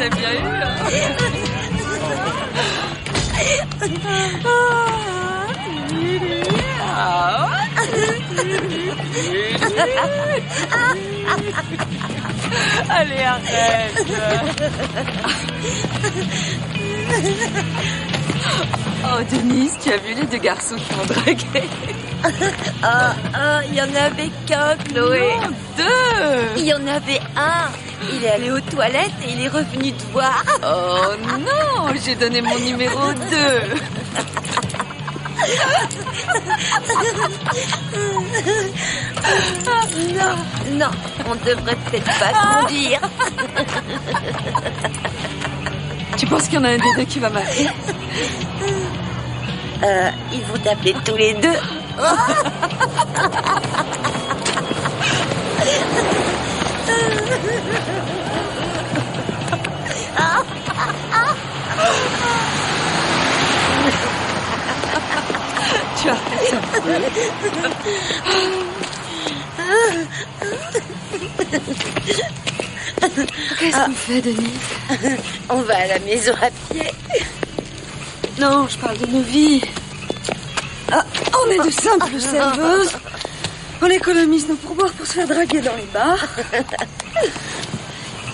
l'ai bien eu. Allez, arrête. Oh, Denise, tu as vu les deux garçons qui m'ont dragué? Il y en avait qu'un, Chloé. Non, deux. Il y en avait un. Il est allé aux toilettes et il est revenu te voir. Oh non, j'ai donné mon numéro 2. Non, on devrait peut-être pas conduire. Tu penses qu'il y en a un des deux qui va m'appeler? Ils vont t'appeler tous les deux. Tu arrêtes un peu. Qu'est-ce qu'on fait, Denise? On va à la maison à pied. Non, je parle de nos vies. On est de simples serveuses. On économise nos pourboires pour se faire draguer dans les bars.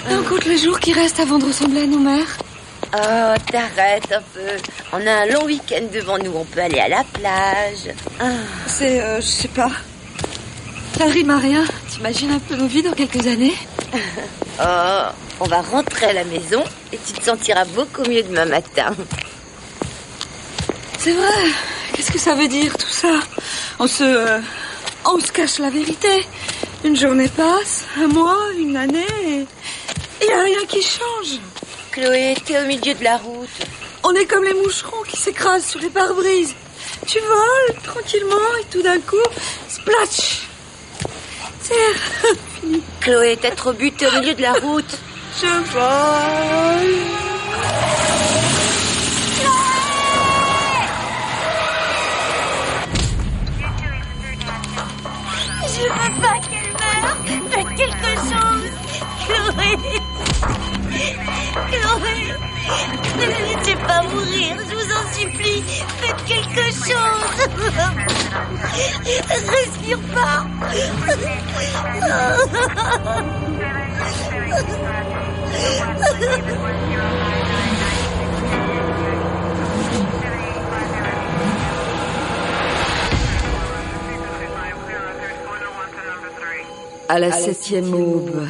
Et on compte les jours qui restent avant de ressembler à nos mères. Oh, t'arrêtes un peu. On a un long week-end devant nous. On peut aller à la plage. C'est, je sais pas. Ça rime à rien. T'imagines un peu nos vies dans quelques années? Oh, on va rentrer à la maison et tu te sentiras beaucoup mieux demain matin. C'est vrai. Qu'est-ce que ça veut dire tout ça? On se cache la vérité. Une journée passe, un mois, une année, et il n'y a rien qui change. Chloé, t'es au milieu de la route. On est comme les moucherons qui s'écrasent sur les pare-brises. Tu voles tranquillement et tout d'un coup, splatch. C'est fini. Chloé, t'as trop bu, t'es au milieu de la route. Je vole. Je veux pas qu'elle meure. Faites quelque chose. Chloé. Chloé. Ne la laissez pas mourir. Je vous en supplie. Faites quelque chose. Respire pas. À la 7e aube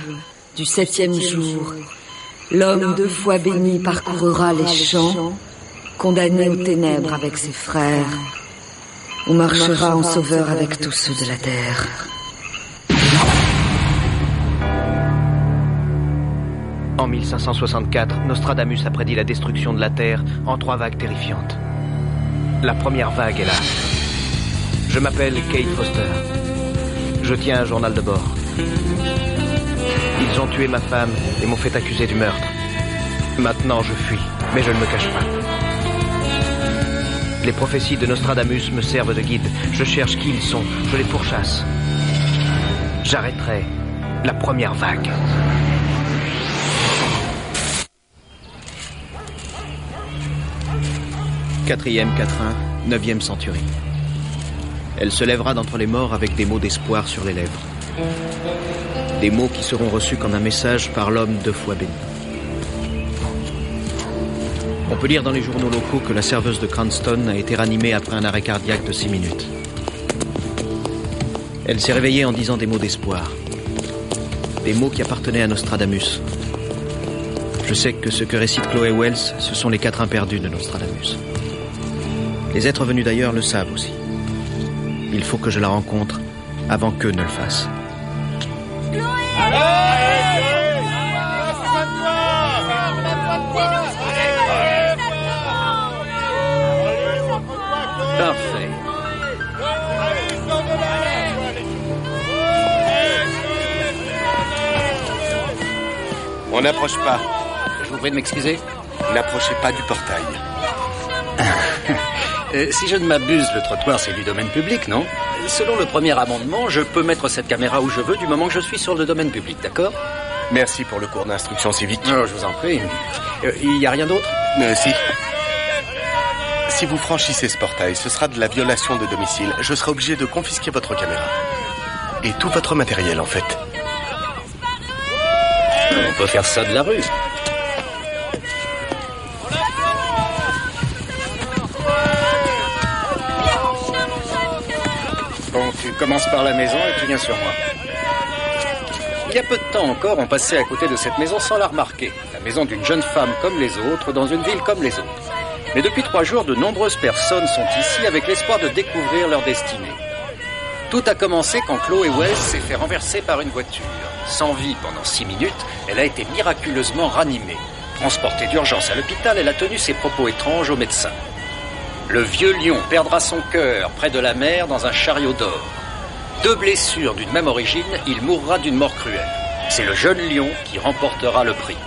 du 7e jour, l'homme 2 fois béni parcourra les champs, condamné aux ténèbres avec ses frères. On marchera en sauveur avec tous ceux de la terre. En 1564, Nostradamus a prédit la destruction de la Terre en 3 vagues terrifiantes. La première vague est là. Je m'appelle Kate Foster. Je tiens un journal de bord. Ils ont tué ma femme et m'ont fait accuser du meurtre. Maintenant, je fuis, mais je ne me cache pas. Les prophéties de Nostradamus me servent de guide. Je cherche qui ils sont, je les pourchasse. J'arrêterai la première vague. Quatrième quatrain, 9e centurie. Elle se lèvera d'entre les morts avec des mots d'espoir sur les lèvres. Des mots qui seront reçus comme un message par l'homme 2 fois béni. On peut lire dans les journaux locaux que la serveuse de Cranston a été ranimée après un arrêt cardiaque de 6 minutes. Elle s'est réveillée en disant des mots d'espoir. Des mots qui appartenaient à Nostradamus. Je sais que ce que récite Chloé Wells, ce sont les quatrains perdus de Nostradamus. Les êtres venus d'ailleurs le savent aussi. Il faut que je la rencontre avant qu'eux ne le fassent. Parfait. On n'approche pas. Je vous prie de m'excuser. N'approchez pas du portail. Si je ne m'abuse, le trottoir, c'est du domaine public, non? Selon le premier amendement, je peux mettre cette caméra où je veux du moment que je suis sur le domaine public, d'accord? Merci pour le cours d'instruction civique. Oh, je vous en prie. Il n'y a rien d'autre? Si. Si vous franchissez ce portail, ce sera de la violation de domicile. Je serai obligé de confisquer votre caméra. Et tout votre matériel, en fait. On peut faire ça de la rue. Bon, tu commences par la maison et tu viens sur moi. Il y a peu de temps encore, on passait à côté de cette maison sans la remarquer. La maison d'une jeune femme comme les autres, dans une ville comme les autres. Mais depuis 3 jours, de nombreuses personnes sont ici avec l'espoir de découvrir leur destinée. Tout a commencé quand Chloé Wells s'est fait renverser par une voiture. Sans vie pendant 6 minutes, elle a été miraculeusement ranimée. Transportée d'urgence à l'hôpital, elle a tenu ses propos étranges au médecin. Le vieux lion perdra son cœur près de la mer dans un chariot d'or. 2 blessures d'une même origine, il mourra d'une mort cruelle. C'est le jeune lion qui remportera le prix.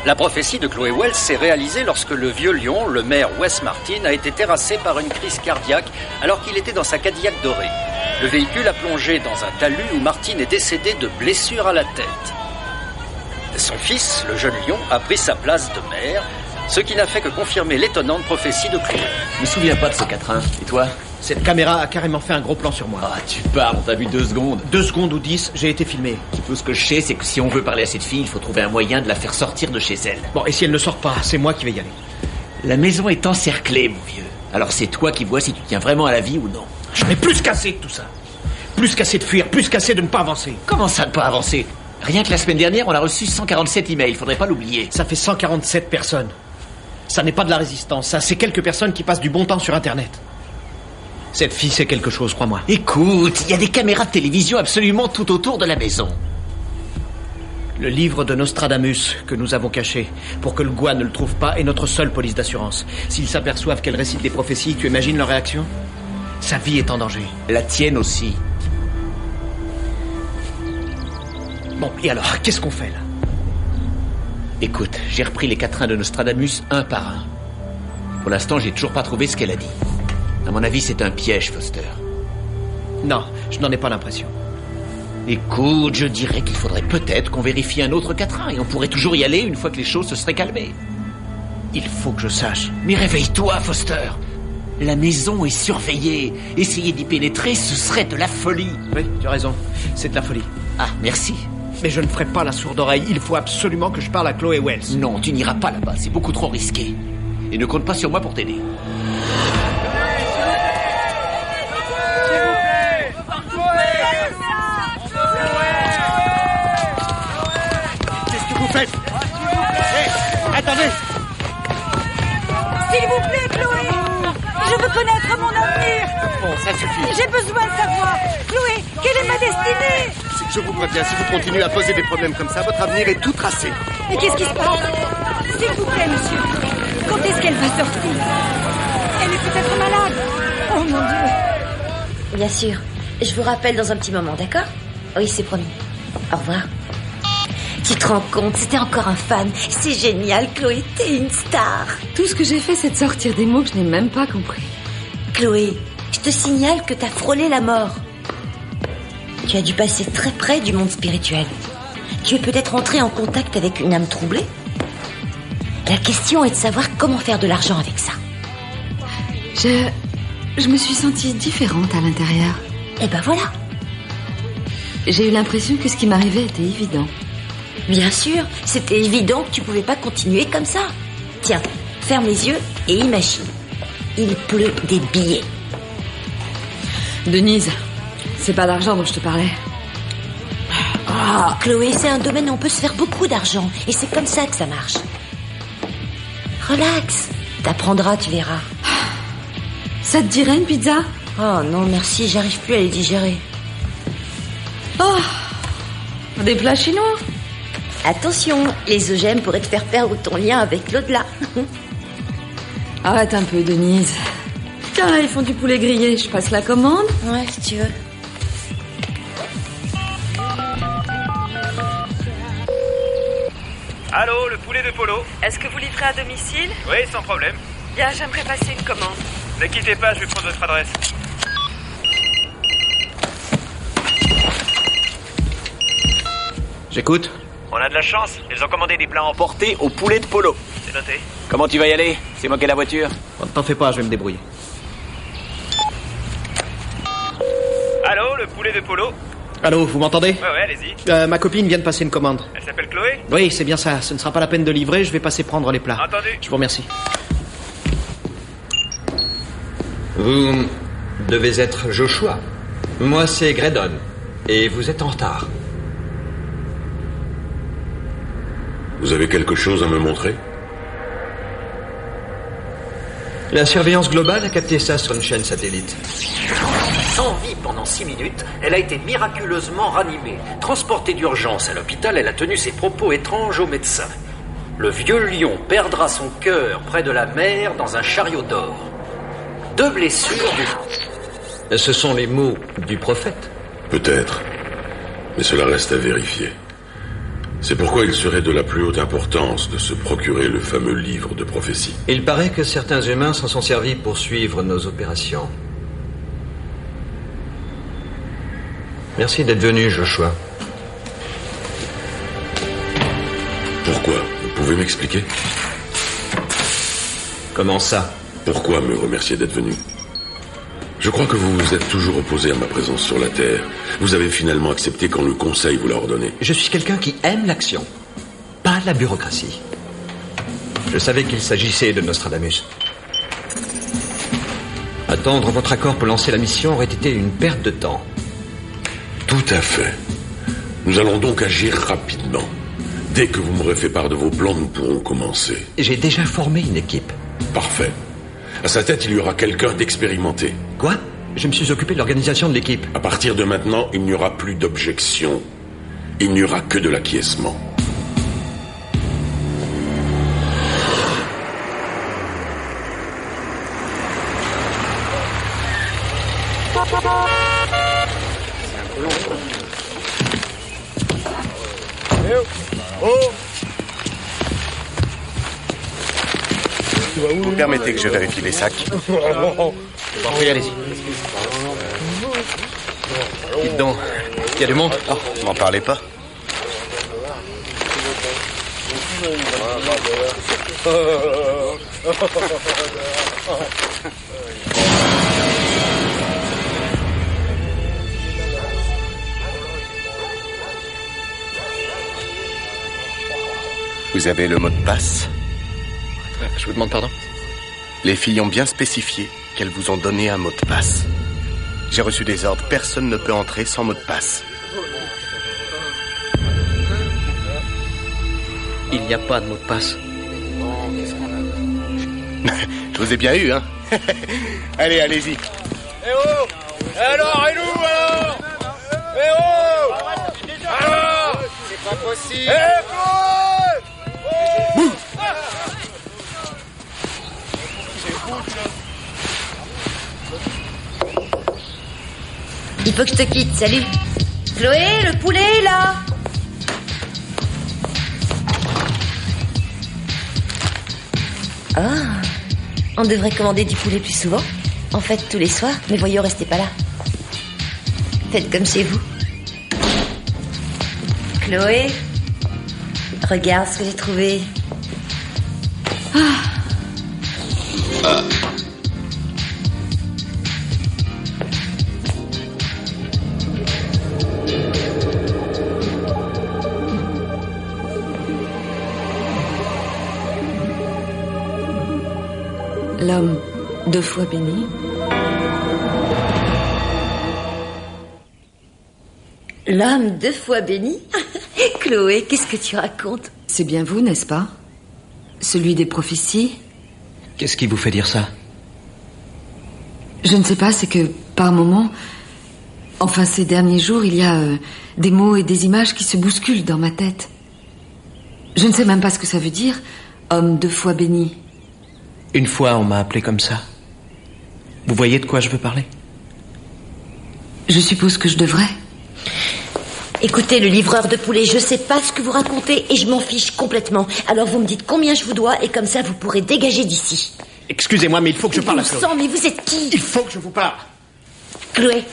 La prophétie de Chloé Wells s'est réalisée lorsque le vieux lion, le maire Wes Martin, a été terrassé par une crise cardiaque alors qu'il était dans sa Cadillac dorée. Le véhicule a plongé dans un talus où Martin est décédé de blessures à la tête. Son fils, le jeune lion, a pris sa place de maire, ce qui n'a fait que confirmer l'étonnante prophétie de Chloé. Je me souviens pas de ce quatrain. Et toi? Cette caméra a carrément fait un gros plan sur moi. Ah, tu parles, on t'a vu 2 secondes. 2 secondes ou 10, j'ai été filmé. Tout ce que je sais, c'est que si on veut parler à cette fille, il faut trouver un moyen de la faire sortir de chez elle. Bon, et si elle ne sort pas, c'est moi qui vais y aller. La maison est encerclée, mon vieux. Alors c'est toi qui vois si tu tiens vraiment à la vie ou non. Je n'ai plus qu'assez de tout ça. Plus qu'assez de fuir, plus qu'assez de ne pas avancer. Comment ça ne pas avancer? Rien que la semaine dernière, on a reçu 147 emails, faudrait pas l'oublier. Ça fait 147 personnes. Ça n'est pas de la résistance, ça, c'est quelques personnes qui passent du bon temps sur Internet. Cette fille sait quelque chose, crois-moi. Écoute, il y a des caméras de télévision absolument tout autour de la maison. Le livre de Nostradamus que nous avons caché pour que le GOA ne le trouve pas est notre seule police d'assurance. S'ils s'aperçoivent qu'elle récite des prophéties, tu imagines leur réaction? Sa vie est en danger. La tienne aussi. Bon, et alors, qu'est-ce qu'on fait là? Écoute, j'ai repris les quatrains de Nostradamus un par un. Pour l'instant, j'ai toujours pas trouvé ce qu'elle a dit. À mon avis, c'est un piège, Foster. Non, je n'en ai pas l'impression. Écoute, je dirais qu'il faudrait peut-être qu'on vérifie un autre quatrain et on pourrait toujours y aller une fois que les choses se seraient calmées. Il faut que je sache. Mais réveille-toi, Foster. La maison est surveillée. Essayer d'y pénétrer, ce serait de la folie. Oui, tu as raison. C'est de la folie. Ah, merci. Mais je ne ferai pas la sourde oreille. Il faut absolument que je parle à Chloé Wells. Non, tu n'iras pas là-bas. C'est beaucoup trop risqué. Et ne compte pas sur moi pour t'aider. Qu'est-ce que vous faites? Attendez! S'il vous plaît, Chloé! Je veux connaître mon avenir! Bon, ça suffit. J'ai besoin de savoir! Chloé, quelle est ma destinée? Je vous préviens, si vous continuez à poser des problèmes comme ça, votre avenir est tout tracé. Mais qu'est-ce qui se passe? S'il vous plaît, monsieur, quand est-ce qu'elle va sortir? Elle est peut-être malade. Oh mon Dieu. Bien sûr. Je vous rappelle dans un petit moment, d'accord? Oui, c'est promis. Au revoir. Tu te rends compte, c'était encore un fan. C'est génial, Chloé, t'es une star. Tout ce que j'ai fait, c'est de sortir des mots que je n'ai même pas compris. Chloé, je te signale que t'as frôlé la mort. Tu as dû passer très près du monde spirituel. Tu es peut-être entré en contact avec une âme troublée. La question est de savoir comment faire de l'argent avec ça. Je me suis sentie différente à l'intérieur. Et ben voilà. J'ai eu l'impression que ce qui m'arrivait était évident. Bien sûr, c'était évident que tu pouvais pas continuer comme ça. Tiens, ferme les yeux et imagine. Il pleut des billets. Denise, c'est pas d'argent dont je te parlais. Oh, Chloé, c'est un domaine où on peut se faire beaucoup d'argent. Et c'est comme ça que ça marche. Relax. T'apprendras, tu verras. Ça te dirait une pizza? Oh non, merci, j'arrive plus à les digérer. Oh, des plats chinois? Attention, les OGM pourraient te faire perdre ton lien avec l'au-delà. Arrête un peu, Denise. Tiens, ils font du poulet grillé. Je passe la commande? Ouais, si tu veux. Allô, le poulet de Polo? Est-ce que vous livrez à domicile? Oui, sans problème. Bien, j'aimerais passer une commande. Ne quittez pas, je vais prendre votre adresse. J'écoute. On a de la chance. Ils ont commandé des plats emportés Au poulet de polo. C'est noté. Comment tu vas y aller? C'est moi qui ai la voiture. Bon, t'en fais pas, je vais me débrouiller. Allô, le poulet de polo? Allô, vous m'entendez? Ouais, allez-y. Ma copine vient de passer une commande. Elle s'appelle Chloé? Oui, c'est bien ça. Ce ne sera pas la peine de livrer, je vais passer prendre les plats. Entendu. Je vous remercie. Vous devez être Joshua. Moi, c'est Graydon. Et vous êtes en retard. Vous avez quelque chose à me montrer? La surveillance globale a capté ça sur une chaîne satellite. Sans vie pendant 6 minutes, elle a été miraculeusement ranimée. Transportée d'urgence à l'hôpital, elle a tenu ses propos étranges au médecin. Le vieux lion perdra son cœur près de la mer dans un chariot d'or. 2 blessures du... Ce sont les mots du prophète. Peut-être. Mais cela reste à vérifier. C'est pourquoi il serait de la plus haute importance de se procurer le fameux livre de prophétie. Il paraît que certains humains s'en sont servis pour suivre nos opérations. Merci d'être venu, Joshua. Pourquoi? Vous pouvez m'expliquer? Comment ça? Pourquoi me remercier d'être venu? Je crois que vous vous êtes toujours opposé à ma présence sur la Terre. Vous avez finalement accepté quand le Conseil vous l'a ordonné. Je suis quelqu'un qui aime l'action, pas la bureaucratie. Je savais qu'il s'agissait de Nostradamus. Attendre votre accord pour lancer la mission aurait été une perte de temps. Tout à fait. Nous allons donc agir rapidement. Dès que vous m'aurez fait part de vos plans, nous pourrons commencer. J'ai déjà formé une équipe. Parfait. À sa tête, il y aura quelqu'un d'expérimenté. Quoi? Je me suis occupé de l'organisation de l'équipe. À partir de maintenant, il n'y aura plus d'objection. Il n'y aura que de l'acquiescement. Vous permettez que je vérifie les sacs? Oui, allez-y. Dites donc, il y a du monde? Oh, m'en parlez pas. Vous avez le mot de passe? Je vous demande pardon? Les filles ont bien spécifié qu'elles vous ont donné un mot de passe. J'ai reçu des ordres, personne ne peut entrer sans mot de passe. Il n'y a pas de mot de passe. Je vous ai bien eu, hein? Allez, allez-y. Eh oh! Alors, et nous, alors? Eh oh! Alors! C'est pas possible! Eh Bouh! Il faut que je te quitte, salut. Chloé, le poulet est là. Ah, on devrait commander du poulet plus souvent. En fait, tous les soirs, mais voyons, restez pas là. Faites comme chez vous. Chloé, regarde ce que j'ai trouvé. L'homme 2 fois béni. L'homme 2 fois béni. Chloé, qu'est-ce que tu racontes? C'est bien vous, n'est-ce pas? Celui des prophéties? Qu'est-ce qui vous fait dire ça? Je ne sais pas, c'est que par moments, enfin ces derniers jours, il y a des mots et des images qui se bousculent dans ma tête. Je ne sais même pas ce que ça veut dire, homme 2 fois béni. Une fois, on m'a appelé comme ça. Vous voyez de quoi je veux parler? Je suppose que je devrais. Écoutez, le livreur de poulet, je sais pas ce que vous racontez et je m'en fiche complètement. Alors vous me dites combien je vous dois et comme ça vous pourrez dégager d'ici. Excusez-moi, mais il faut que je parle à Chloé. Mais vous êtes qui? Il faut que je vous parle. Chloé,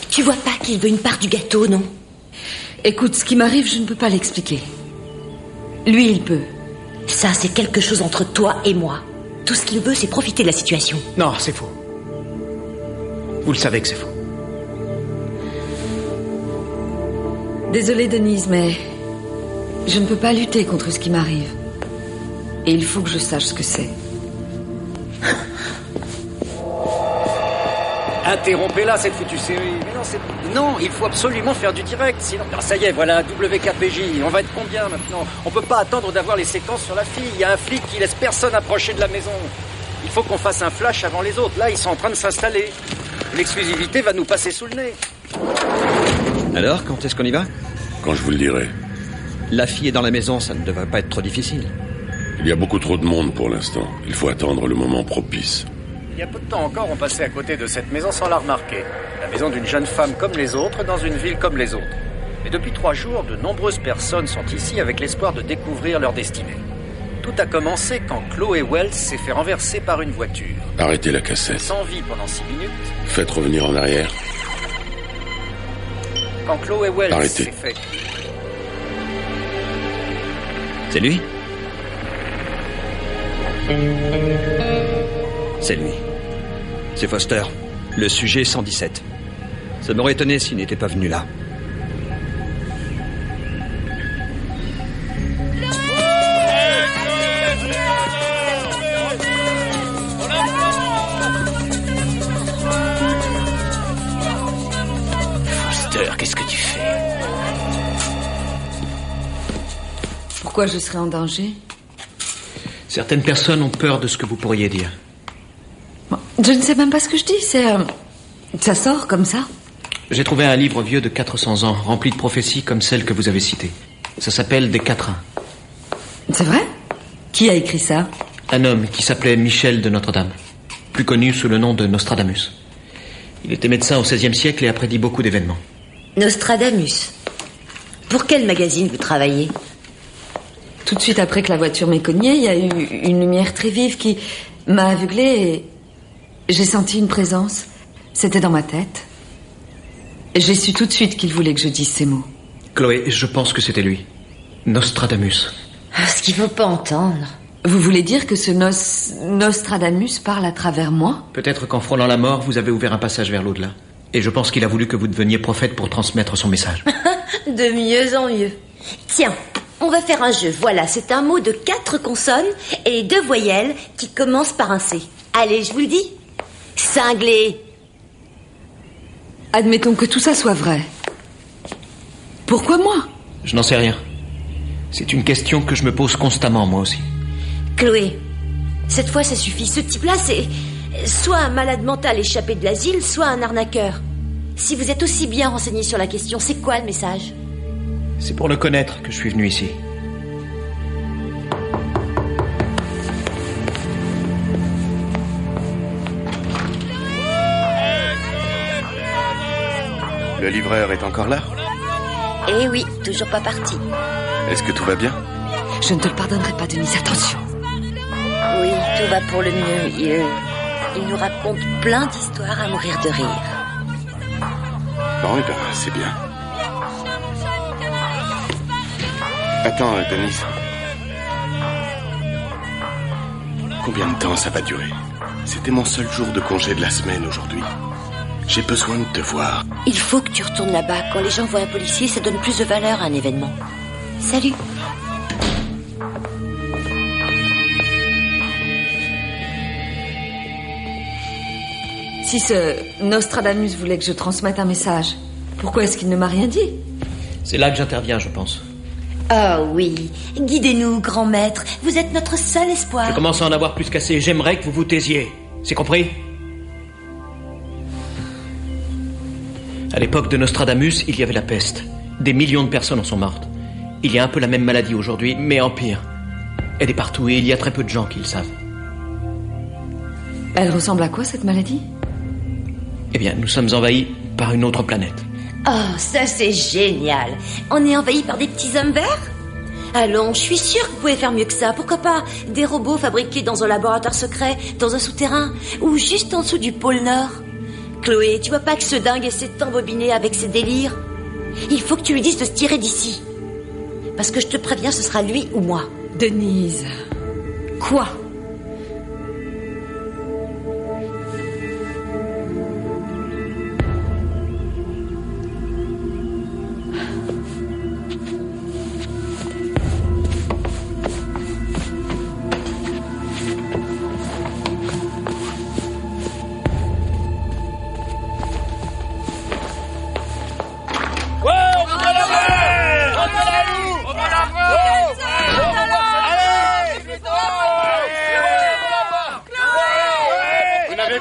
tu vois pas qu'il veut une part du gâteau, non? Écoute, ce qui m'arrive, je ne peux pas l'expliquer. Lui, il peut. Ça, c'est quelque chose entre toi et moi. Tout ce qu'il veut, c'est profiter de la situation. Non, c'est faux. Vous le savez que c'est faux. Désolée, Denise, mais je ne peux pas lutter contre ce qui m'arrive. Et il faut que je sache ce que c'est. Interrompez-la, cette foutue série. Mais non, il faut absolument faire du direct. Sinon, non, ça y est, voilà, WKPJ. On va être combien maintenant? On peut pas attendre d'avoir les séquences sur la fille. Il y a un flic qui laisse personne approcher de la maison. Il faut qu'on fasse un flash avant les autres. Là, ils sont en train de s'installer. L'exclusivité va nous passer sous le nez. Alors, quand est-ce qu'on y va? Quand je vous le dirai. La fille est dans la maison, ça ne devrait pas être trop difficile. Il y a beaucoup trop de monde pour l'instant. Il faut attendre le moment propice. Il y a peu de temps encore, on passait à côté de cette maison sans la remarquer. La maison d'une jeune femme comme les autres, dans une ville comme les autres. Mais depuis 3 jours, de nombreuses personnes sont ici avec l'espoir de découvrir leur destinée. Tout a commencé quand Chloé Wells s'est fait renverser par une voiture. Arrêtez la cassette. Sans vie pendant 6 minutes. Faites revenir en arrière. Quand Chloé Wells Arrêtez. s'est fait... C'est lui? C'est lui. C'est Foster, le sujet 117. Ça m'aurait étonné s'il n'était pas venu là. Foster, qu'est-ce que tu fais? Pourquoi je serais en danger? Certaines personnes ont peur de ce que vous pourriez dire. Je ne sais même pas ce que je dis, c'est... ça sort comme ça. J'ai trouvé un livre vieux de 400 ans, rempli de prophéties comme celles que vous avez citées. Ça s'appelle Des Quatrains. C'est vrai? Qui a écrit ça? Un homme qui s'appelait Michel de Notre-Dame, plus connu sous le nom de Nostradamus. Il était médecin au XVIe siècle et a prédit beaucoup d'événements. Nostradamus. Pour quel magazine vous travaillez? Tout de suite après que la voiture m'ait cogné, il y a eu une lumière très vive qui m'a aveuglée et j'ai senti une présence. C'était dans ma tête. J'ai su tout de suite qu'il voulait que je dise ces mots. Chloé, je pense que c'était lui. Nostradamus. Ce qu'il faut pas entendre. Vous voulez dire que ce Nostradamus parle à travers moi? Peut-être qu'en frôlant la mort, vous avez ouvert un passage vers l'au-delà. Et je pense qu'il a voulu que vous deveniez prophète pour transmettre son message. De mieux en mieux. Tiens, on va faire un jeu. Voilà, c'est un mot de 4 consonnes et 2 voyelles qui commencent par un C. Allez, je vous le dis. Cinglé. Admettons que tout ça soit vrai. Pourquoi moi? Je n'en sais rien. C'est une question que je me pose constamment, moi aussi. Chloé, cette fois ça suffit. Ce type-là, c'est soit un malade mental échappé de l'asile, soit un arnaqueur. Si vous êtes aussi bien renseigné sur la question, c'est quoi le message? C'est pour le connaître que je suis venu ici. Le livreur est encore là? Eh oui, toujours pas parti. Est-ce que tout va bien? Je ne te le pardonnerai pas, Denise, attention. Oui, tout va pour le mieux. Il nous raconte plein d'histoires à mourir de rire. Bon, eh ben, c'est bien. Attends, Denise. Combien de temps ça va durer? C'était mon seul jour de congé de la semaine aujourd'hui. J'ai besoin de te voir. Il faut que tu retournes là-bas. Quand les gens voient un policier, ça donne plus de valeur à un événement. Salut. Si ce Nostradamus voulait que je transmette un message, pourquoi est-ce qu'il ne m'a rien dit? C'est là que j'interviens, je pense. Oh oui, guidez-nous, grand maître. Vous êtes notre seul espoir. Je commence à en avoir plus qu'assez. J'aimerais que vous vous taisiez. C'est compris? À l'époque de Nostradamus, il y avait la peste. Des millions de personnes en sont mortes. Il y a un peu la même maladie aujourd'hui, mais en pire. Elle est partout et il y a très peu de gens qui le savent. Elle ressemble à quoi, cette maladie? Eh bien, nous sommes envahis par une autre planète. Oh, ça c'est génial. On est envahi par des petits hommes verts? Allons, je suis sûre que vous pouvez faire mieux que ça. Pourquoi pas des robots fabriqués dans un laboratoire secret, dans un souterrain, ou juste en dessous du pôle Nord? Chloé, tu vois pas que ce dingue essaie de t'embobiner avec ses délires? Il faut que tu lui dises de se tirer d'ici. Parce que je te préviens, ce sera lui ou moi. Denise. Quoi?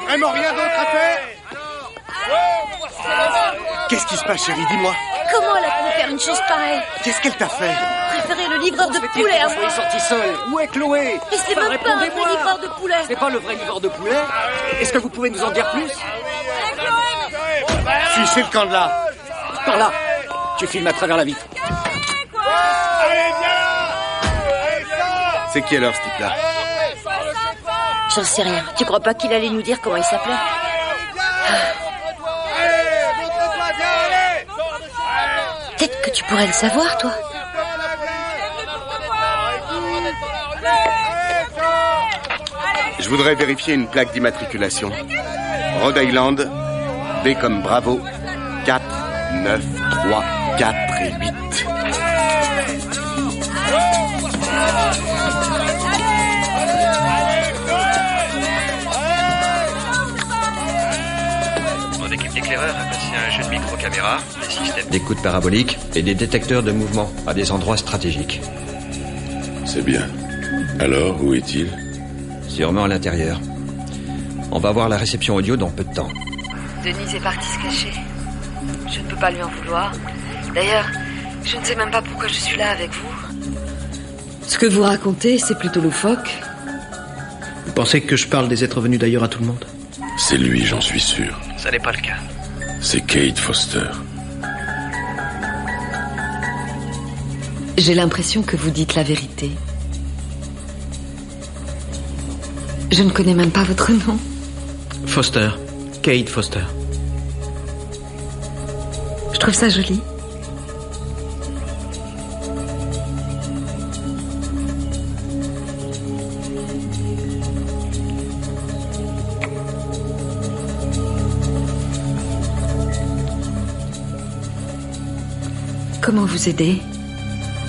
Vraiment rien d'autre à faire? Qu'est-ce qui se passe, chérie? Dis-moi. Comment elle a pu faire une chose pareille? Qu'est-ce qu'elle t'a fait? Préférez le livreur de poulet à moi. Vous êtes sorti seul. Où est Chloé? Et c'est même pas un vrai livreur de poulet. C'est pas le vrai livreur de poulet? Est-ce que vous pouvez nous en dire plus? Si, c'est le camp de là. Par là. Tu filmes à travers la vitre. C'est qui alors, ce type-là? J'en sais rien. Tu crois pas qu'il allait nous dire comment il s'appelait? Peut-être que tu pourrais le savoir, toi. Je voudrais vérifier une plaque d'immatriculation. Rhode Island, B comme Bravo, 4, 9, 3, 4 et 8. Mon équipe d'éclaireurs a passé un jeu de micro-caméra, des systèmes d'écoute parabolique et des détecteurs de mouvement à des endroits stratégiques. C'est bien. Alors, où est-il? Sûrement à l'intérieur. On va voir la réception audio dans peu de temps. Denise est partie se cacher. Je ne peux pas lui en vouloir. D'ailleurs, je ne sais même pas pourquoi je suis là avec vous. Ce que vous racontez, c'est plutôt loufoque. Vous pensez que je parle des êtres venus d'ailleurs à tout le monde? C'est lui, j'en suis sûr. Ça n'est pas le cas. C'est Kate Foster. J'ai l'impression que vous dites la vérité. Je ne connais même pas votre nom. Foster. Kate Foster. Je trouve ça joli. Comment vous aider?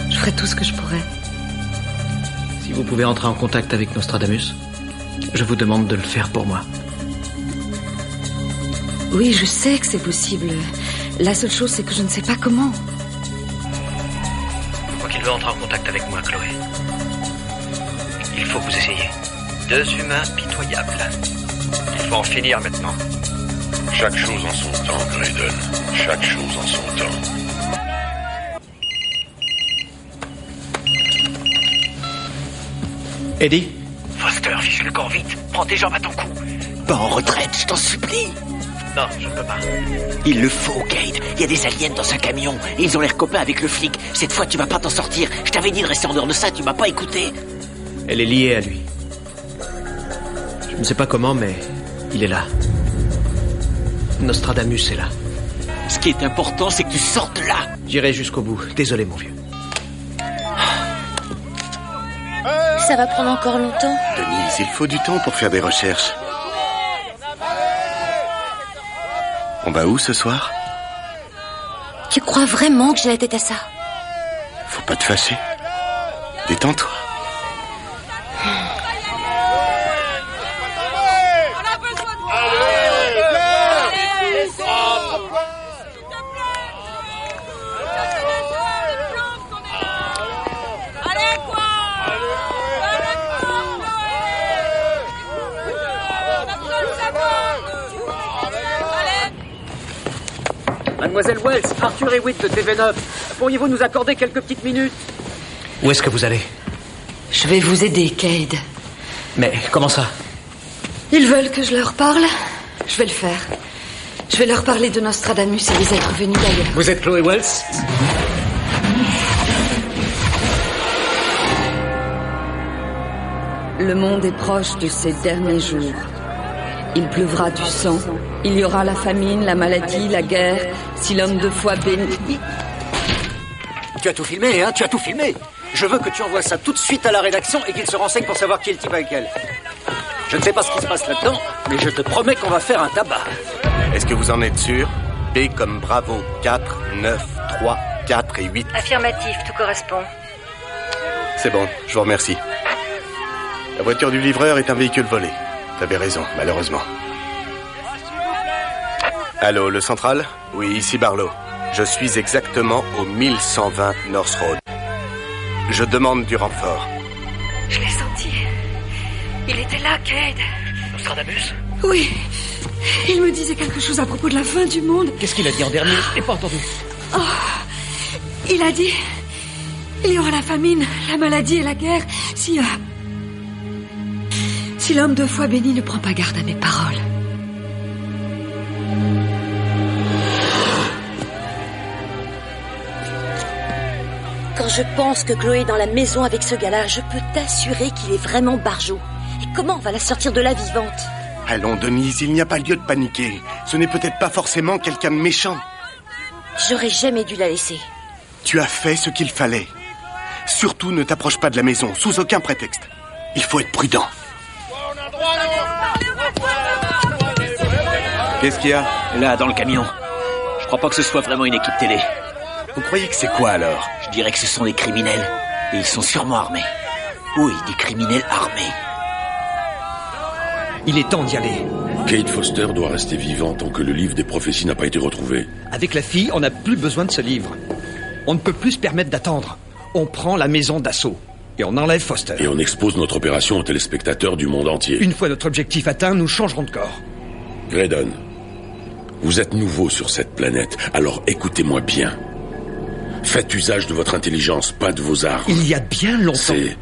Je ferai tout ce que je pourrai. Si vous pouvez entrer en contact avec Nostradamus, je vous demande de le faire pour moi. Oui, je sais que c'est possible. La seule chose, c'est que je ne sais pas comment. Je crois qu'il veut entrer en contact avec moi, Chloé. Il faut que vous essayiez. Deux humains pitoyables. Il faut en finir maintenant. Chaque chose en son temps, Graydon. Chaque chose en son temps. Eddie? Foster, fiche le corps vite. Prends tes jambes à ton cou. Pas en retraite, je t'en supplie. Non, je ne peux pas. Il le faut, Kate. Il y a des aliens dans un camion. Et ils ont l'air copains avec le flic. Cette fois, tu vas pas t'en sortir. Je t'avais dit de rester en dehors de ça, tu m'as pas écouté. Elle est liée à lui. Je ne sais pas comment, mais il est là. Nostradamus est là. Ce qui est important, c'est que tu sortes de là. J'irai jusqu'au bout. Désolé, mon vieux. Ça va prendre encore longtemps. Denise, il faut du temps pour faire des recherches. On va où ce soir? Tu crois vraiment que j'ai la tête à ça? Faut pas te fâcher. Détends-toi. Mademoiselle Wells, Arthur et Witt de TV9. Pourriez-vous nous accorder quelques petites minutes? Où est-ce que vous allez? Je vais vous aider, Cade. Mais comment ça? Ils veulent que je leur parle? Je vais le faire. Je vais leur parler de Nostradamus et des êtres venus d'ailleurs. Vous êtes Chloé Wells? Le monde est proche de ses derniers jours. Il pleuvra du sang. Il y aura la famine, la maladie, la guerre. Si l'homme de foi béni... Tu as tout filmé, hein? Tu as tout filmé. Je veux que tu envoies ça tout de suite à la rédaction et qu'ils se renseignent pour savoir qui est le type avec elle. Je ne sais pas ce qui se passe là-dedans, mais je te promets qu'on va faire un tabac. Est-ce que vous en êtes sûr? B comme Bravo, 4, 9, 3, 4 et 8. Affirmatif, tout correspond. C'est bon, je vous remercie. La voiture du livreur est un véhicule volé. Vous avez raison, malheureusement. Allô, le central? Oui, ici Barlow. Je suis exactement au 1120 North Road. Je demande du renfort. Je l'ai senti. Il était là, Cade. Nostradamus? Oui. Il me disait quelque chose à propos de la fin du monde. Qu'est-ce qu'il a dit en dernier? Je n'ai pas entendu. Oh, il a dit... Il y aura la famine, la maladie et la guerre si l'homme de foi béni ne prend pas garde à mes paroles. Quand je pense que Chloé est dans la maison avec ce gars-là, je peux t'assurer qu'il est vraiment barjot. Et comment on va la sortir de là vivante? Allons, Denise, il n'y a pas lieu de paniquer. Ce n'est peut-être pas forcément quelqu'un de méchant. J'aurais jamais dû la laisser. Tu as fait ce qu'il fallait. Surtout, ne t'approche pas de la maison, sous aucun prétexte. Il faut être prudent. Qu'est-ce qu'il y a? Là, dans le camion. Je crois pas que ce soit vraiment une équipe télé. Vous croyez que c'est quoi, alors? Je dirais que ce sont des criminels. Et ils sont sûrement armés. Oui, des criminels armés. Il est temps d'y aller. Kate Foster doit rester vivante tant que le livre des prophéties n'a pas été retrouvé. Avec la fille, on n'a plus besoin de ce livre. On ne peut plus se permettre d'attendre. On prend la maison d'assaut. Et on enlève Foster. Et on expose notre opération aux téléspectateurs du monde entier. Une fois notre objectif atteint, nous changerons de corps. Graydon, vous êtes nouveau sur cette planète, alors écoutez-moi bien. Faites usage de votre intelligence, pas de vos armes. Il y a bien longtemps... C'est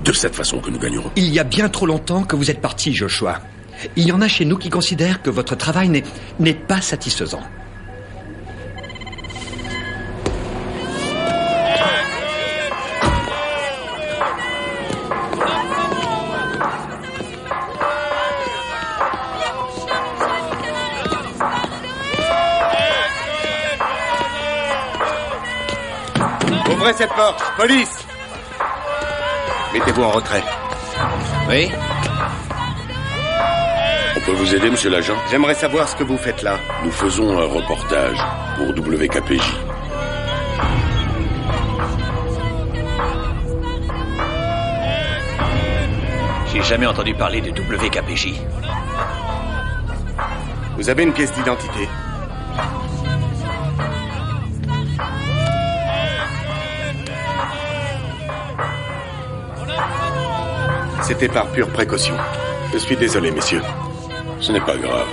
de cette façon que nous gagnerons. Il y a bien trop longtemps que vous êtes parti, Joshua. Il y en a chez nous qui considèrent que votre travail n'est pas satisfaisant. Ouvrez cette porte! Police! Mettez-vous en retrait. Oui? On peut vous aider, monsieur l'agent? J'aimerais savoir ce que vous faites là. Nous faisons un reportage pour WKPJ. J'ai jamais entendu parler de WKPJ. Vous avez une pièce d'identité? C'était par pure précaution. Je suis désolé, messieurs. Ce n'est pas grave.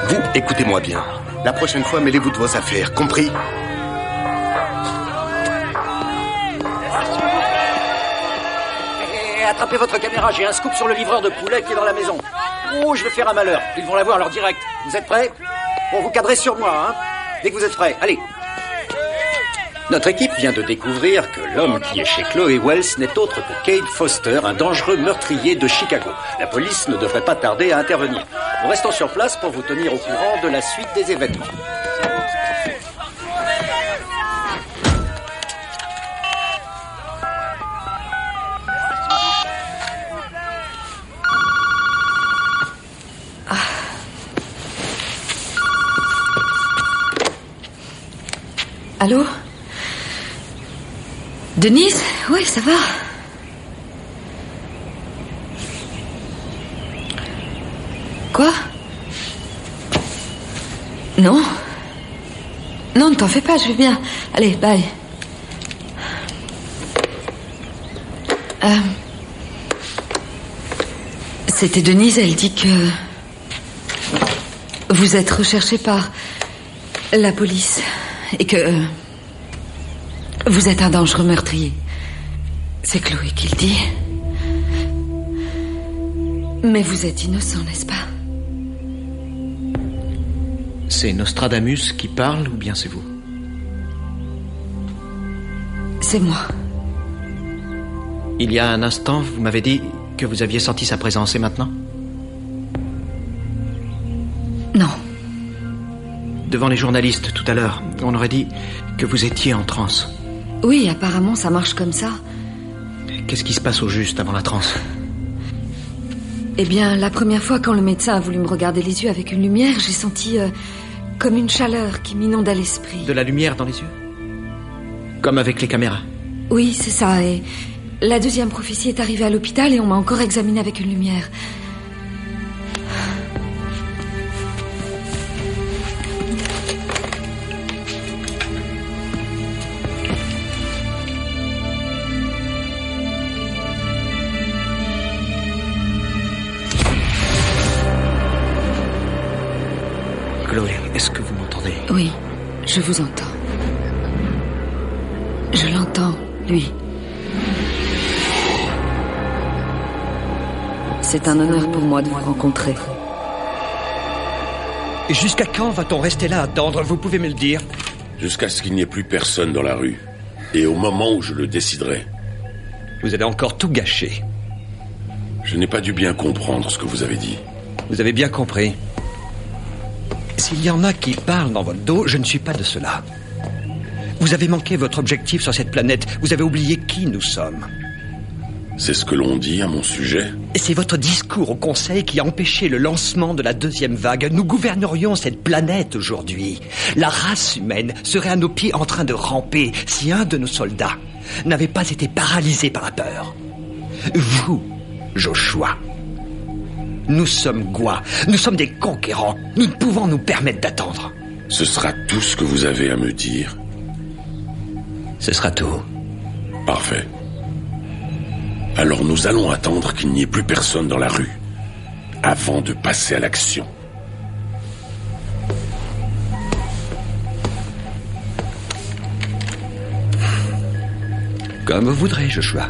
Vous, écoutez-moi bien. La prochaine fois, mêlez-vous de vos affaires, compris? Et attrapez votre caméra, j'ai un scoop sur le livreur de poulet qui est dans la maison. Oh, je vais faire un malheur. Ils vont l'avoir, leur direct. Vous êtes prêts? Bon, vous cadrez sur moi, hein? Dès que vous êtes prêts, allez. Notre équipe vient de découvrir que l'homme qui est chez Chloé Wells n'est autre que Cade Foster, un dangereux meurtrier de Chicago. La police ne devrait pas tarder à intervenir. Nous restons sur place pour vous tenir au courant de la suite des événements. Allô? Denise? Oui, ça va. Quoi? Non. Non, ne t'en fais pas, je vais bien. Allez, bye. C'était Denise, elle dit que... Vous êtes recherché par la police et que... Vous êtes un dangereux meurtrier. C'est Chloé qui le dit. Mais vous êtes innocent, n'est-ce pas? C'est Nostradamus qui parle ou bien c'est vous? C'est moi. Il y a un instant, vous m'avez dit que vous aviez senti sa présence, et maintenant? Non. Devant les journalistes, tout à l'heure, on aurait dit que vous étiez en transe. Oui, apparemment, ça marche comme ça. Qu'est-ce qui se passe au juste avant la transe? Eh bien, la première fois, quand le médecin a voulu me regarder les yeux avec une lumière, j'ai senti comme une chaleur qui m'inondait l'esprit. De la lumière dans les yeux? Comme avec les caméras? Oui, c'est ça. Et la deuxième prophétie est arrivée à l'hôpital et on m'a encore examiné avec une lumière. Chloé, est-ce que vous m'entendez? Oui, je vous entends. Je l'entends, lui. C'est un honneur pour moi de vous rencontrer. Et jusqu'à quand va-t-on rester là à attendre? Vous pouvez me le dire? Jusqu'à ce qu'il n'y ait plus personne dans la rue. Et au moment où je le déciderai. Vous allez encore tout gâcher. Je n'ai pas dû bien comprendre ce que vous avez dit. Vous avez bien compris. S'il y en a qui parlent dans votre dos, je ne suis pas de cela. Vous avez manqué votre objectif sur cette planète. Vous avez oublié qui nous sommes. C'est ce que l'on dit à mon sujet? Et c'est votre discours au Conseil qui a empêché le lancement de la deuxième vague. Nous gouvernerions cette planète aujourd'hui. La race humaine serait à nos pieds en train de ramper si un de nos soldats n'avait pas été paralysé par la peur. Vous, Joshua, nous sommes Gwa. Nous sommes des conquérants. Nous ne pouvons nous permettre d'attendre. Ce sera tout ce que vous avez à me dire? Ce sera tout. Parfait. Alors nous allons attendre qu'il n'y ait plus personne dans la rue avant de passer à l'action. Comme vous voudrez, Joshua.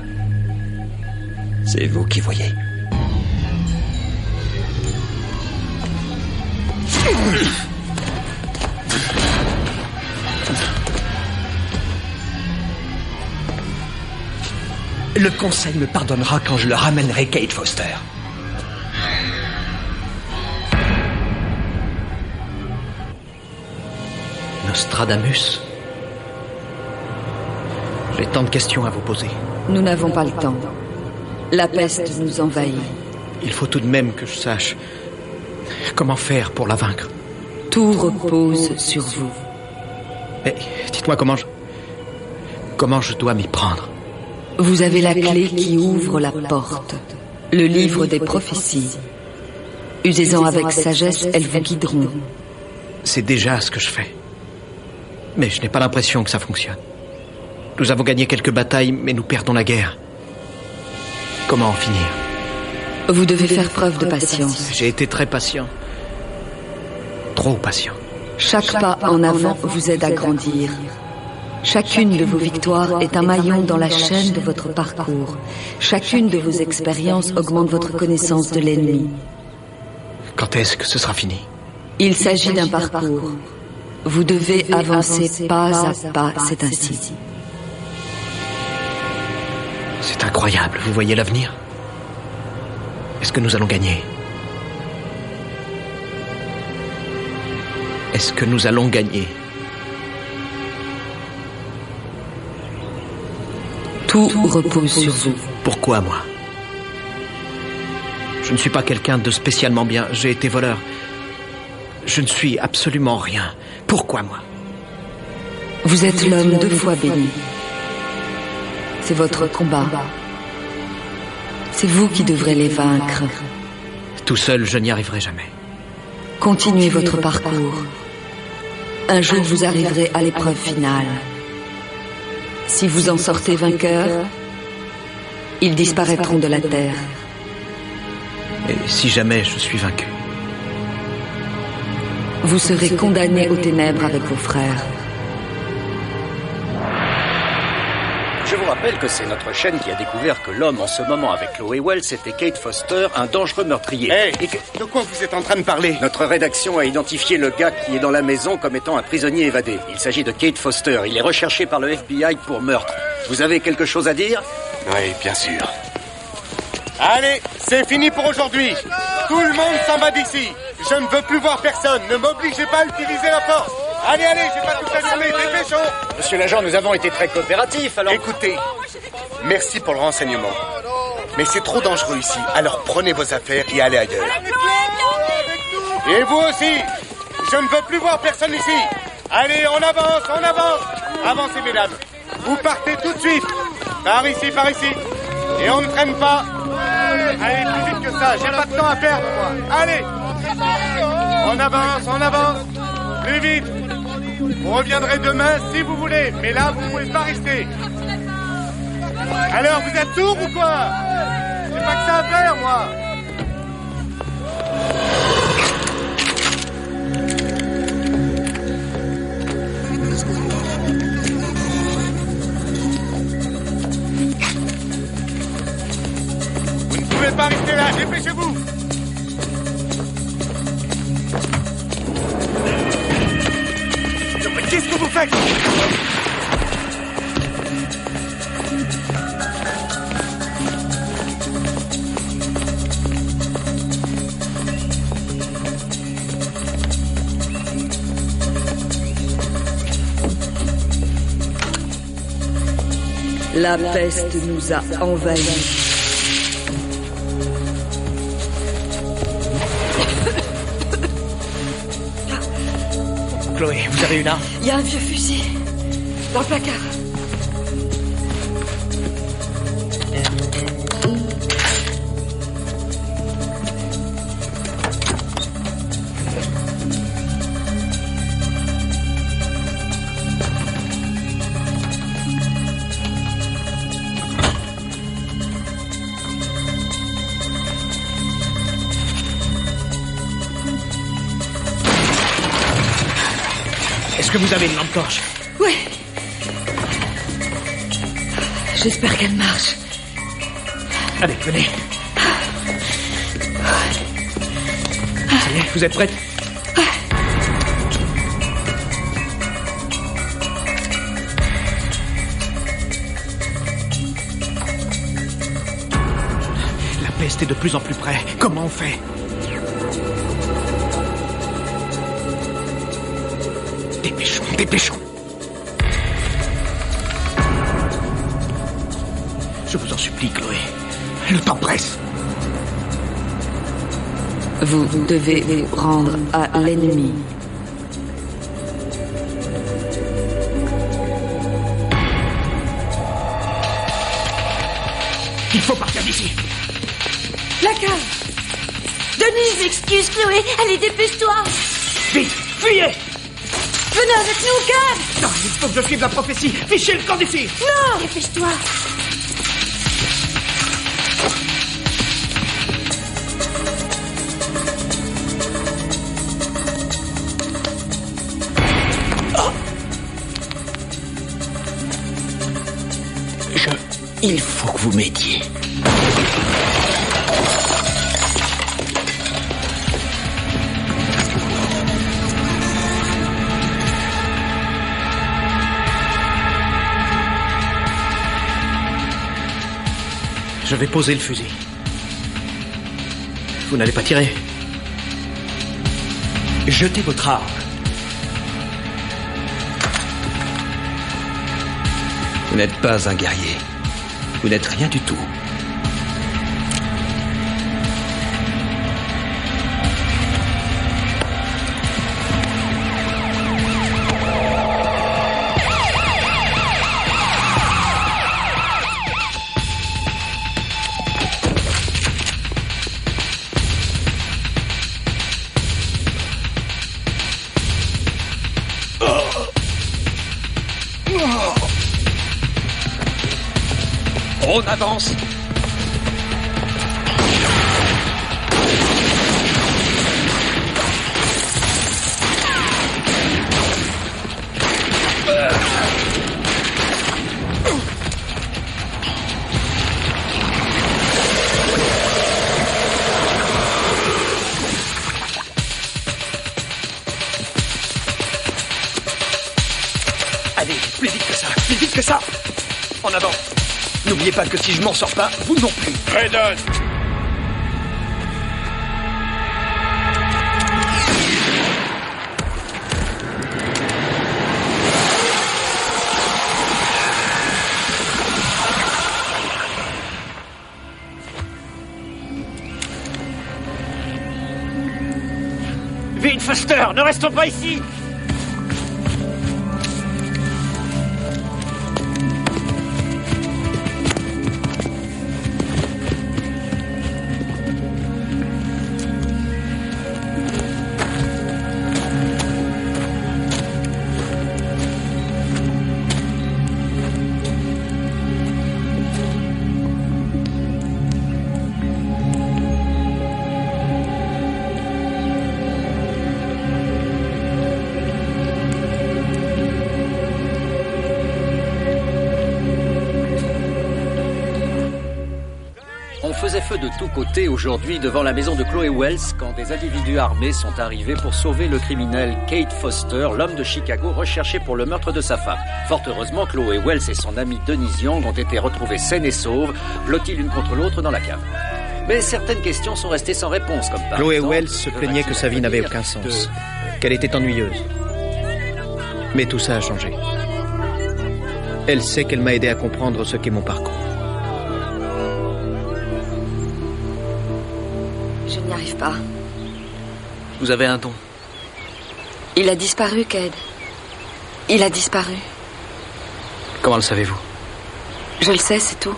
C'est vous qui voyez. Le Conseil me pardonnera quand je leur ramènerai Kate Foster. Nostradamus? J'ai tant de questions à vous poser. Nous n'avons pas le temps. La peste nous envahit. Il faut tout de même que je sache comment faire pour la vaincre. Tout repose sur vous. Mais dites-moi comment je dois m'y prendre. Vous avez la clé qui ouvre la porte. Le livre des prophéties. Usez-en avec sagesse, elles vous guideront. C'est déjà ce que je fais. Mais je n'ai pas l'impression que ça fonctionne. Nous avons gagné quelques batailles, mais nous perdons la guerre. Comment en finir? Vous devez faire preuve de patience. J'ai été très patient. Trop patient. Chaque pas en avant vous aide à grandir. Chacune de vos victoires est un maillon dans la chaîne de votre parcours. Chacune de vos expériences augmente votre connaissance de l'ennemi. Quand est-ce que ce sera fini? Il s'agit d'un parcours. Vous devez avancer pas à pas, c'est ainsi. C'est incroyable, vous voyez l'avenir? Est-ce que nous allons gagner? Est-ce que nous allons gagner? Tout repose sur vous. Pourquoi moi? Je ne suis pas quelqu'un de spécialement bien. J'ai été voleur. Je ne suis absolument rien. Pourquoi moi? Vous êtes l'homme 2 fois béni. C'est votre combat. C'est vous qui devrez les vaincre. Tout seul, je n'y arriverai jamais. Continuez votre parcours. Un jour, vous arriverez à l'épreuve finale. Si vous en sortez vainqueur, ils disparaîtront de la terre. Et si jamais je suis vaincu? Vous serez condamné aux ténèbres avec vos frères. Je vous rappelle que c'est notre chaîne qui a découvert que l'homme en ce moment avec Chloé Wells était Kate Foster, un dangereux meurtrier. Et de quoi vous êtes en train de parler? Notre rédaction a identifié le gars qui est dans la maison comme étant un prisonnier évadé. Il s'agit de Kate Foster. Il est recherché par le FBI pour meurtre. Vous avez quelque chose à dire? Oui, bien sûr. Allez, c'est fini pour aujourd'hui. Tout le monde s'en va d'ici. Je ne veux plus voir personne. Ne m'obligez pas à utiliser la force. Allez, j'ai pas toute la journée, dépêchons. Monsieur l'agent, nous avons été très coopératifs, alors... Écoutez, merci pour le renseignement. Mais c'est trop dangereux ici, alors prenez vos affaires et allez ailleurs. Et vous aussi. Je ne veux plus voir personne ici. Allez, on avance. Avancez, mesdames. Vous partez tout de suite. Par ici. Et on ne traîne pas. Allez, plus vite que ça. J'ai pas de temps à perdre, moi. Allez. On avance. Plus vite. Vous reviendrez demain si vous voulez. Mais là, vous ne pouvez pas rester. Alors, vous êtes sourds ou quoi? J'ai pas que ça à faire, moi. Vous ne pouvez pas rester là, dépêchez-vous. Mais qu'est-ce que vous faites? La peste nous a envahis. Chloé, vous avez une arme? Il y a un vieux fusil. Dans le placard. Est-ce que vous avez une lampe torche? Oui. J'espère qu'elle marche. Allez, venez. Ça y est, vous êtes prête? La peste est de plus en plus près. Comment on fait? Dépêchons. Je vous en supplie, Chloé. Le temps presse. Vous devez vous rendre à l'ennemi. Il faut partir d'ici. La cave. Denise, excuse Chloé. Allez, dépêche-toi. Vite, fuyez. Venez avec nous, Cave. Non, il faut que je suive la prophétie. Fichez le camp d'ici. Non, dépêche-toi. Il faut que vous m'aidiez. Je vais poser le fusil. Vous n'allez pas tirer. Jetez votre arme. Vous n'êtes pas un guerrier. Vous n'êtes rien du tout. On avance. Allez, plus vite que ça, plus vite que ça. En avant. N'oubliez pas que si je m'en sors pas, vous non plus. Redon, Pete Foster, ne restons pas ici! Faisait feu de tous côtés aujourd'hui devant la maison de Chloé Wells quand des individus armés sont arrivés pour sauver le criminel Kate Foster, l'homme de Chicago recherché pour le meurtre de sa femme. Fort heureusement, Chloé Wells et son amie Denise Young ont été retrouvés saines et sauves, blottis l'une contre l'autre dans la cave. Mais certaines questions sont restées sans réponse, comme par Chloé exemple, Wells se plaignait que sa vie n'avait aucun sens, qu'elle était ennuyeuse. Mais tout ça a changé. Elle sait qu'elle m'a aidé à comprendre ce qu'est mon parcours. Je n'y arrive pas. Vous avez un don. Il a disparu, Cade. Il a disparu. Comment le savez-vous? Je le sais, c'est tout.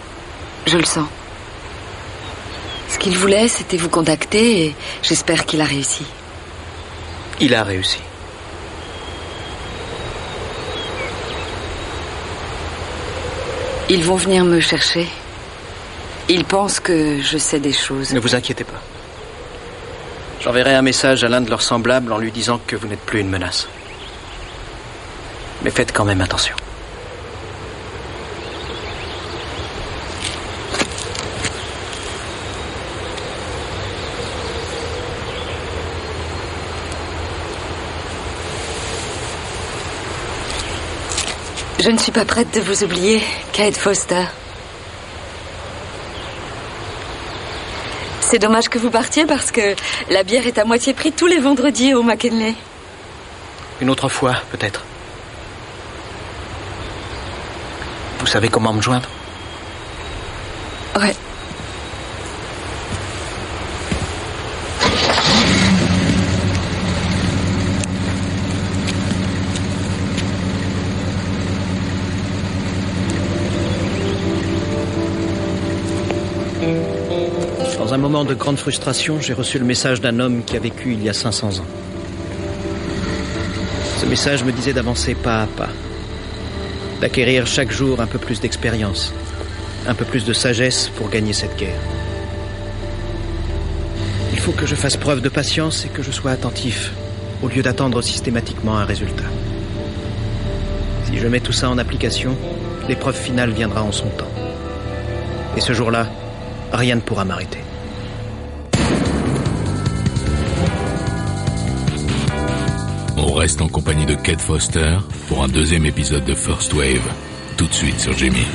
Je le sens. Ce qu'il voulait, c'était vous contacter et j'espère qu'il a réussi. Il a réussi. Ils vont venir me chercher. Ils pensent que je sais des choses. Ne vous inquiétez pas. J'enverrai un message à l'un de leurs semblables en lui disant que vous n'êtes plus une menace. Mais faites quand même attention. Je ne suis pas prête de vous oublier, Cade Foster. C'est dommage que vous partiez parce que la bière est à moitié prix tous les vendredis au McKinley. Une autre fois, peut-être. Vous savez comment me joindre? Ouais. Dans un moment de grande frustration, j'ai reçu le message d'un homme qui a vécu il y a 500 ans. Ce message me disait d'avancer pas à pas, d'acquérir chaque jour un peu plus d'expérience, un peu plus de sagesse pour gagner cette guerre. Il faut que je fasse preuve de patience et que je sois attentif, au lieu d'attendre systématiquement un résultat. Si je mets tout ça en application, l'épreuve finale viendra en son temps. Et ce jour-là, rien ne pourra m'arrêter. On reste en compagnie de Kate Foster pour un deuxième épisode de First Wave, tout de suite sur Jimmy.